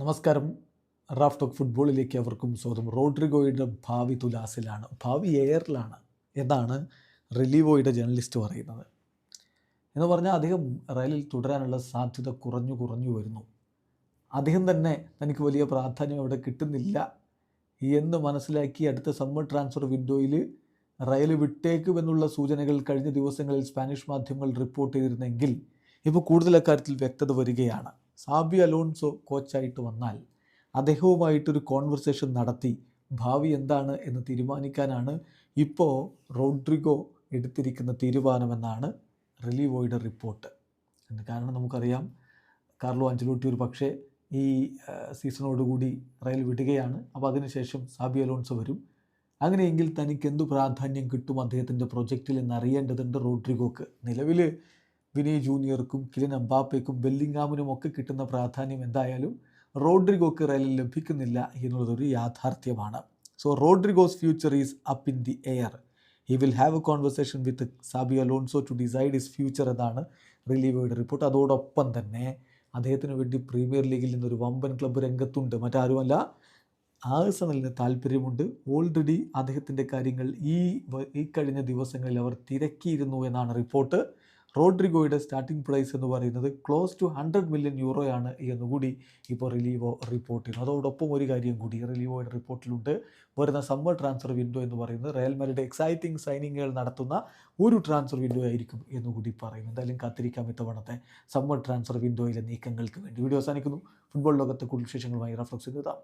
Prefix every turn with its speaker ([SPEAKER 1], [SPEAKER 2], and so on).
[SPEAKER 1] നമസ്കാരം. Raf talk ഫുട്ബോളിലേക്ക് അവർക്കും സ്വാഗതം. റോഡ്രിഗോയുടെ ഭാവി തുലാസിലാണ്, ഭാവി എയറിലാണ് എന്നാണ് റിലീവോയുടെ ജേർണലിസ്റ്റ് പറയുന്നത്. എന്ന് പറഞ്ഞാൽ അദ്ദേഹം റയലിൽ തുടരാനുള്ള സാധ്യത കുറഞ്ഞു വരുന്നു. അദ്ദേഹം തന്നെ തനിക്ക് വലിയ പ്രാധാന്യം അവിടെ കിട്ടുന്നില്ല എന്ന് മനസ്സിലാക്കി അടുത്ത സമ്മർ ട്രാൻസ്ഫർ വിൻഡോയിൽ റയൽ വിട്ടേക്കുമെന്നുള്ള സൂചനകൾ കഴിഞ്ഞ ദിവസങ്ങളിൽ സ്പാനിഷ് മാധ്യമങ്ങൾ റിപ്പോർട്ട് ചെയ്തിരുന്നെങ്കിൽ ഇപ്പോൾ കൂടുതൽ അക്കാര്യത്തിൽ വ്യക്തത വരികയാണ്. സാബി അലോൺസോ കോച്ചായിട്ട് വന്നാൽ അദ്ദേഹവുമായിട്ടൊരു കോൺവെർസേഷൻ നടത്തി ഭാവി എന്താണ് എന്ന് തീരുമാനിക്കാനാണ് ഇപ്പോൾ റോഡ്രിഗോ എടുത്തിരിക്കുന്ന തീരുമാനമെന്നാണ് റിലീവോയുടെ റിപ്പോർട്ട്. കാരണം നമുക്കറിയാം, കാർലോ അഞ്ചലോട്ടി ഒരു പക്ഷേ ഈ സീസണോടുകൂടി റയൽ വിടുകയാണ്. അപ്പോൾ അതിനുശേഷം സാബി അലോൺസോ വരും. അങ്ങനെയെങ്കിൽ തനിക്ക് എന്തു പ്രാധാന്യം കിട്ടും അദ്ദേഹത്തിൻ്റെ പ്രൊജക്റ്റിൽ എന്നറിയേണ്ടതുണ്ട് റോഡ്രിഗോക്ക്. നിലവിൽ വിനി ജൂനിയർക്കും കിലിൻ എംബാപ്പയ്ക്കും ബെല്ലിംഗാമിനും ഒക്കെ കിട്ടുന്ന പ്രാധാന്യം എന്തായാലും റോഡ്രിഗോക്ക് റയലിൽ ലഭിക്കുന്നില്ല എന്നുള്ളതൊരു യാഥാർത്ഥ്യമാണ്. So Rodrigo's future is up in the air. He will have a conversation with Xabi Alonso to decide his future എന്നാണ് റിലീവോയുടെ റിപ്പോർട്ട്. അതോടൊപ്പം തന്നെ അദ്ദേഹത്തിന് വേണ്ടി പ്രീമിയർ ലീഗിൽ നിന്നൊരു വമ്പൻ ക്ലബ്ബ് രംഗത്തുണ്ട്. മറ്റാരുമല്ല, ആഴ്സണലിന് താല്പര്യമുണ്ട്. ഓൾറെഡി അദ്ദേഹത്തിൻ്റെ കാര്യങ്ങൾ ഈ കഴിഞ്ഞ ദിവസങ്ങളിൽ അവർ തിരക്കിയിരുന്നു എന്നാണ് റിപ്പോർട്ട്. റോഡ്രിഗോയുടെ സ്റ്റാർട്ടിംഗ് പ്രൈസ് എന്ന് പറയുന്നത് ക്ലോസ് ടു 100 മില്യൺ യൂറോയാണ് എന്നുകൂടി ഇപ്പോൾ റിലീവോ റിപ്പോർട്ട് ചെയ്യുന്നു. അതോടൊപ്പം ഒരു കാര്യം കൂടി റിലീവോയുടെ റിപ്പോർട്ടിലുണ്ട്. വരുന്ന സമ്മർ ട്രാൻസ്ഫർ വിൻഡോ എന്ന് പറയുന്നത് റയൽ മാഡ്രിഡ് എക്സൈറ്റിംഗ് സൈനിങ്ങുകൾ നടത്തുന്ന ഒരു ട്രാൻസ്ഫർ വിൻഡോ ആയിരിക്കും എന്നുകൂടി പറയുന്നു. എന്തായാലും കാത്തിരിക്കാം ഇത്തവണത്തെ സമ്മർ ട്രാൻസ്ഫർ വിൻഡോയിലെ നീക്കങ്ങൾക്ക് വേണ്ടി. വീഡിയോ അവസാനിക്കുന്നു. ഫുട്ബോൾ ലോകത്തെ കൂടുതൽ വിശേഷങ്ങളുമായി റഫ്ലക്സ് ചെയ്തതാണ്.